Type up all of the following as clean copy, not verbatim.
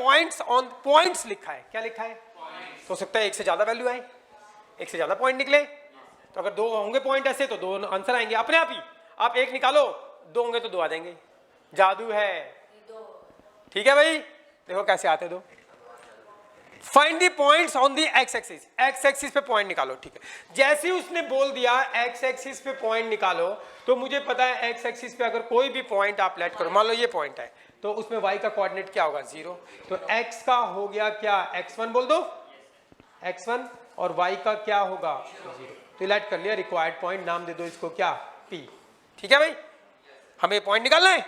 Points on points लिखा है, क्या लिखा है? तो हो सकता है एक से ज्यादा वैल्यू आए, एक से ज्यादा पॉइंट निकले। तो अगर दो होंगे पॉइंट ऐसे तो दो आंसर आएंगे अपने आप ही। आप एक निकालो, दो होंगे तो दो आ जाएंगे। जादू है, ठीक है भाई। देखो कैसे आते दो। Find the points on the x axis, x axis पे पॉइंट निकालो, ठीक है। जैसे ही उसने बोल दिया एक्स एक्सिस पे पॉइंट निकालो, तो मुझे पता है एक्स एक्सिस पे अगर कोई भी पॉइंट आप लेट करो, मान लो ये पॉइंट है, तो उसमें y का कोऑर्डिनेट क्या होगा? 0। तो x का हो गया क्या? x1 बोल दो, x1, और y का क्या होगा? 0। तो लेट कर लिया, रिक्वायर्ड पॉइंट नाम दे दो इसको क्या? p। ठीक है भाई, हमें पॉइंट निकालना है।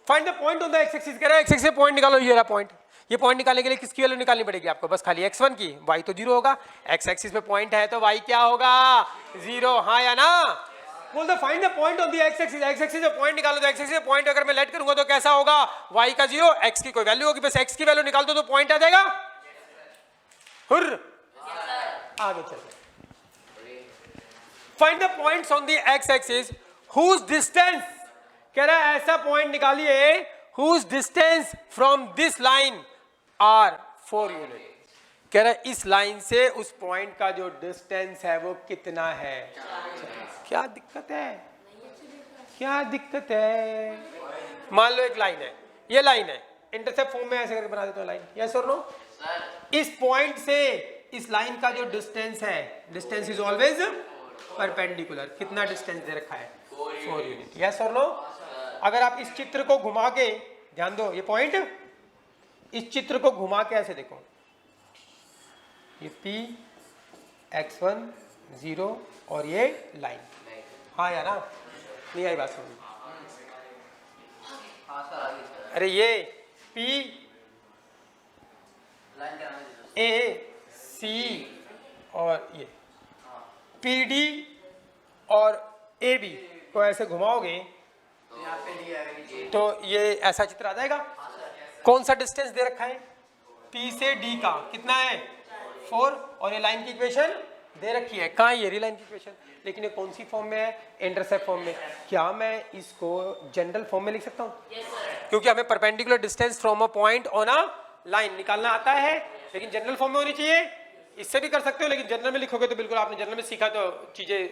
Find the point on the x axis, कह रहा है एक्स एक्सिस पे पॉइंट निकालो, ये रहा पॉइंट। ये पॉइंट निकालने के लिए किसकी वैल्यू निकालनी पड़ेगी आपको? बस खाली x1 की, y तो 0 होगा। एक्स एक्सिस पे पॉइंट है तो y क्या होगा? 0, हाँ या ना? बोल दो find the point on the x axis, x axis पे पॉइंट निकालो। तो एक्स एक्सिस पे पॉइंट अगर मैं लेट करूंगा तो कैसा होगा? y का 0, x की कोई वैल्यू होगी, बस x की वैल्यू निकाल दो तो पॉइंट आ जाएगा। हुर्र, आगे चलते। Find the points on the x axis whose distance, कह रहा है ऐसा पॉइंट निकालिए whose distance from this line are 4 unit. कह रहा है इस लाइन से उस पॉइंट का जो डिस्टेंस है वो कितना है? क्या दिक्कत है? क्या दिक्कत है? मान लो एक लाइन है, ये लाइन है, इंटरसेप्ट फॉर्म में ऐसे करके बना देते हो लाइन, यस और नो? इस पॉइंट से इस लाइन का जो डिस्टेंस है, डिस्टेंस इज ऑलवेज परपेंडिकुलर। कितना डिस्टेंस दे रखा है? 4 यूनिट, यस और नो? अगर आप इस चित्र को घुमा के, ध्यान दो, ये पॉइंट, इस चित्र को घुमा के ऐसे देखो, ये P, x1 0 और ये लाइन, हाँ यार, नहीं आई बात समझ? अरे ये P A C और ये PD और AB को ऐसे घुमाओगे तो ये ऐसा चित्र आ जाएगा। कौन सा डिस्टेंस दे रखा है? P से D का कितना है? 4, और ये लाइन की इक्वेशन दे रखी है। कहाँ है ये लाइन की इक्वेशन? लेकिन ये कौन सी फॉर्म में है? इंटरसेप्ट फॉर्म में। क्या मैं इसको जनरल फॉर्म में लिख सकता हूँ? क्योंकि हमें perpendicular distance from a point on a line निकालना आता है, लेकिन जनरल फॉर्म में होनी चाहिए। इससे भी कर सकते हो, लेकिन जनरल में लिखोगे तो बिल्कुल आपने जनरल में सीखा तो चीजें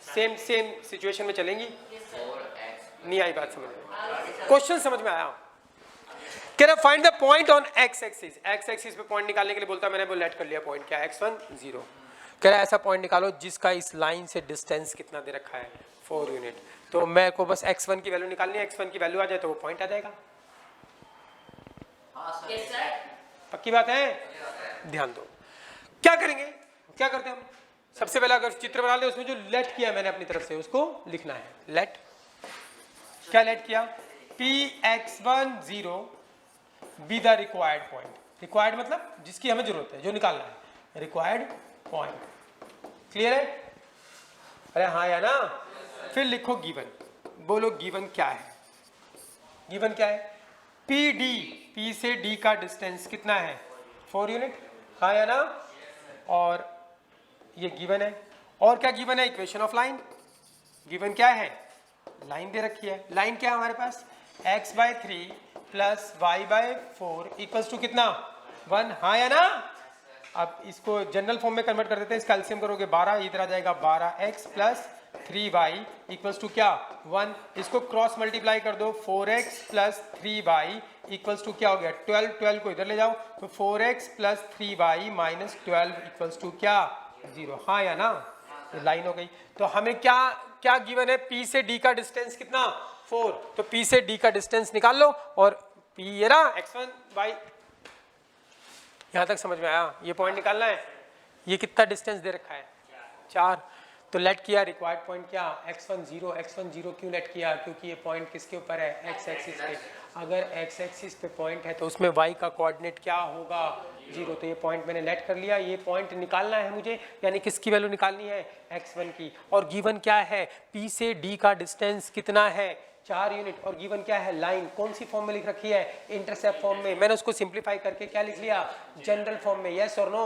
सेम सिचुएशन में चलेंगी। नहीं आई बात समझ में? क्वेश्चन समझ में आया? कह रहा find the point on x axis, x axis पे पॉइंट निकालने के लिए बोलता, मैंने वो लेट कर लिया पॉइंट क्या? x1 0। कह रहा ऐसा पॉइंट निकालो जिसका इस लाइन से डिस्टेंस कितना दे रखा है? 4 यूनिट। तो मैं को बस x1 की वैल्यू निकालनी है, x1 की वैल्यू आ जाए तो वो पॉइंट आ जाएगा। पक्की बात है? ध्यान दो, क्या करेंगे, क्या करते हैं हम? सबसे पहले अगर चित्र बना ले, उसमें जो लेट किया मैंने अपनी तरफ से उसको लिखना है। लेट, क्या लेट किया? Px1 0 be the required point. Required मतलब जिसकी हमें जरूरत है, जो निकालना है, रिक्वायर्ड पॉइंट। क्लियर है? अरे हाँ या ना? फिर लिखो गिवन, बोलो गिवन क्या है? गिवन क्या है? PD, P से D का डिस्टेंस कितना है? 4 यूनिट, हाँ या ना? और ये गिवन है। और क्या गिवन है? Equation of line. गिवन क्या है? लाइन दे रखी है। लाइन क्या है हमारे पास? x/3 plus y/4 equals to कितना? 1, हाँ या ना? अब इसको जनरल फॉर्म में कन्वर्ट कर देते हैं। इसका एलसीएम करोगे 12, इधर आ जाएगा 12x plus 3y equals to क्या? 1। इसको क्रॉस मल्टीप्लाई कर दो, 4x plus 3y equals to क्या हो गया? 12। 12 को इधर ले जाओ तो 4x plus 3y minus 12 equals to क्या? 0, हाँ या ना? ये लाइन हो गई। तो हमें क्या क्या गिवन है? P से D का डिस्टेंस कितना? 4। तो P से D का डिस्टेंस निकाल लो, और P ये रहा x1 y। यहां तक समझ में आया? ये पॉइंट निकालना है। ये कितना डिस्टेंस दे रखा है? 4। तो लेट किया, रिक्वायर्ड पॉइंट क्या? x1 0। x1 0 क्यों लेट किया? क्योंकि ये पॉइंट किसके ऊपर है? x एक्सिस पे। अगर x एक्सिस पे पॉइंट है तो उसमें y का कोऑर्डिनेट क्या होगा? 0। तो ये पॉइंट मैंने लेट कर लिया। ये पॉइंट निकालना है मुझे, यानी किसकी वैल्यू निकालनी है? x1 की। और गिवन क्या है? P से D का डिस्टेंस कितना है? 4 यूनिट। और गिवन क्या है? लाइन। कौन सी फॉर्म में लिख रखी है? इंटरसेप्ट फॉर्म में। मैंने उसको सिंप्लीफाई करके क्या लिख लिया? जनरल फॉर्म में। यस और नो?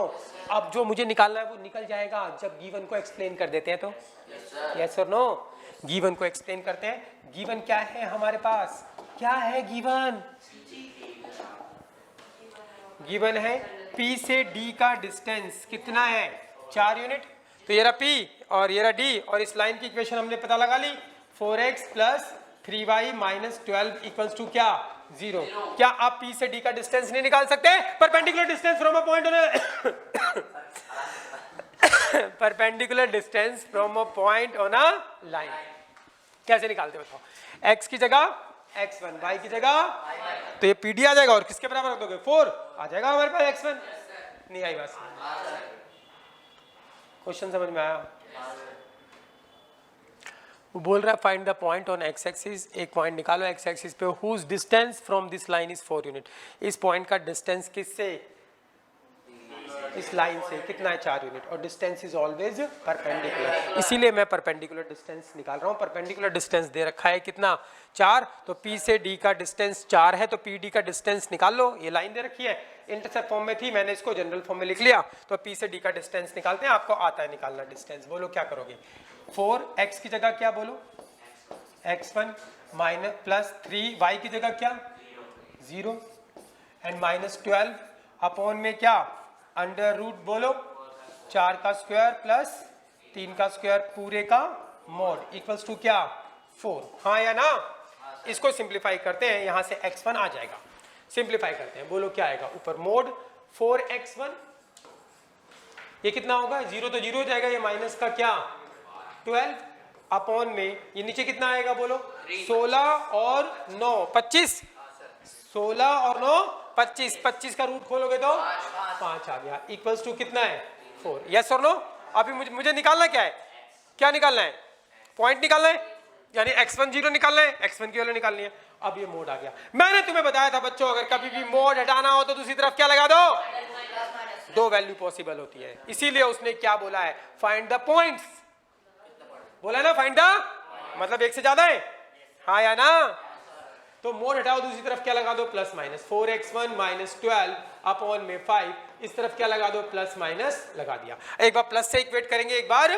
अब जो मुझे निकालना है वो निकल जाएगा जब गिवन को एक्सप्लेन कर देते हैं। तो यस और नो? गिवन को एक्सप्लेन करते हैं। गिवन क्या है हमारे पास? क्या है गिवन? गिवन है P से D का डिस्टेंस कितना है 4 यूनिट। तो ये रहा P और ये रहा D और इस लाइन की इक्वेशन हमने पता लगा ली 4x plus 3y minus 12 equals to क्या 0। क्या आप P से D का डिस्टेंस नहीं निकाल सकते? Perpendicular distance from a point on perpendicular distance from a point on a line कैसे निकालते बताओ? x की जगह x1, y की जगह तो ये PD आ जाएगा और किसके बराबर रख दोगे 4 आ जाएगा हमारे पास x1। नहीं आई बात? क्वेश्चन समझ में आया? वो बोल रहा है find the point on x axis. एक पॉइंट निकालो x एक्सिस पे whose distance from this line is 4 unit. इस पॉइंट का डिस्टेंस किससे इस लाइन से कितना है 4 यूनिट और डिस्टेंस इज ऑलवेज परपेंडिकुलर, इसीलिए मैं परपेंडिकुलर डिस्टेंस निकाल रहा हूँ। परपेंडिकुलर डिस्टेंस दे रखा है कितना 4, तो P से D का डिस्टेंस 4 है तो PD का डिस्टेंस निकाल लो। ये लाइन दे रखी है इंटरसेप्ट फॉर्म में थी, मैंने इसको जनरल फॉर्म में लिख लिया। तो P से D का डिस्टेंस निकालते हैं, आपको आता है निकालना डिस्टेंस। बोलो क्या करोगे? 4x की जगह क्या बोलो x1 माइनस प्लस 3y की जगह क्या 0 एंड माइनस 12 अपॉन में क्या अंडर रूट बोलो 4 का स्क्वायर प्लस 3 का स्क्वायर पूरे का मोड इक्वल्स टू क्या 4। हाँ या ना? इसको सिंप्लीफाई करते हैं, यहां से x1 आ जाएगा। सिंप्लीफाई करते हैं, बोलो क्या आएगा? ऊपर मोड 4x1 ये कितना होगा 0 तो 0 हो जाएगा, ये माइनस का क्या 12 अपॉन में ये नीचे कितना आएगा बोलो 16 और 9 25 16 और 9 25 25 का रूट खोलोगे तो 5 आ गया इक्वल्स टू कितना है 4। यस और नो? अभी मुझे निकालना क्या है? क्या निकालना है? पॉइंट निकालना है, यानी x1 0 निकालना है, x1 की वैल्यू निकालनी है। अब ये मोड आ गया। मैंने तुम्हें बताया था बच्चों अगर कभी भी मोड हटाना हो तो दूसरी तरफ क्या लगा दो, दो वैल्यू पॉसिबल होती है। इसीलिए उसने क्या बोला है फाइंड द पॉइंट्स, बोला ना फाइंड द मतलब एक से ज्यादा है हाँ या ना? तो मोड हटाओ दूसरी तरफ क्या लगा दो plus minus 4x1 minus 12 upon में 5, इस तरफ क्या लगा दो प्लस माइनस लगा दिया। एक बार प्लस से इक्वेट करेंगे एक बार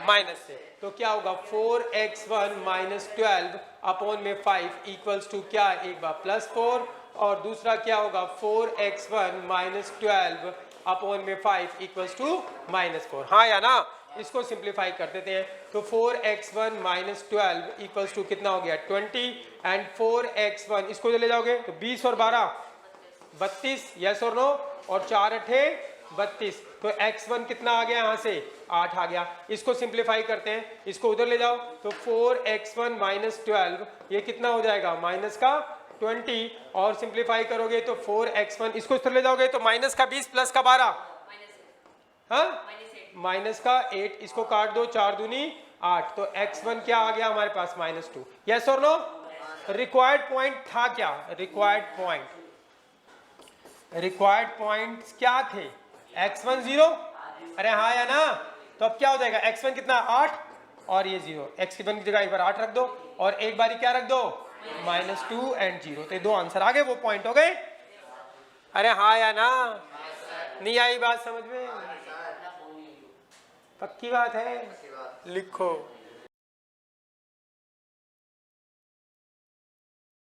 माइनस से, तो क्या होगा 4x1 माइनस 12 अपॉन में 5 इक्वल्स टू क्या एक बार प्लस 4 और दूसरा क्या होगा 4x1 माइनस 12 अपॉन में 5 इक्वल्स टू माइनस 4। हाँ या ना? इसको सिंप्लीफाई कर देते हैं तो 4x1 माइनस 12 इक्वल्स टू कितना हो गया 20 एंड 4x1 इसको ले जाओगे तो 20 और 12 32 यस और नो और 4 अठे 32 तो x1 कितना आ गया यहाँ से 8 आ गया। इसको सिंप्लीफाई करते हैं, इसको उधर ले जाओ तो 4x1 माइनस 12 ये कितना हो जाएगा माइनस का 20 और सिंप्लीफाई करोगे तो 4x1 इसको इस तरह ले जाओगे तो माइनस का 20 प्लस का 12 हाँ माइनस का 8 इसको काट दो 4 दूनी 8 तो x1 क्या आ गया हमारे पास -2। यस और नो? रिक्वायर्ड पॉइंट था क्या? रिक्वायर्ड पॉइंट्स क्या थे? x1 0 अरे हाँ या ना? तो अब क्या हो जाएगा x1 कितना 8 और ये 0 x1 की जगह एक बार 8 रख दो और एक बारी क्या रख दो -2 एंड 0 तो ये दो आंसर आ गए, वो पॉइंट हो गए। अरे हाँ या ना? नहीं आई बात समझ में? पक्की बात है? लिखो।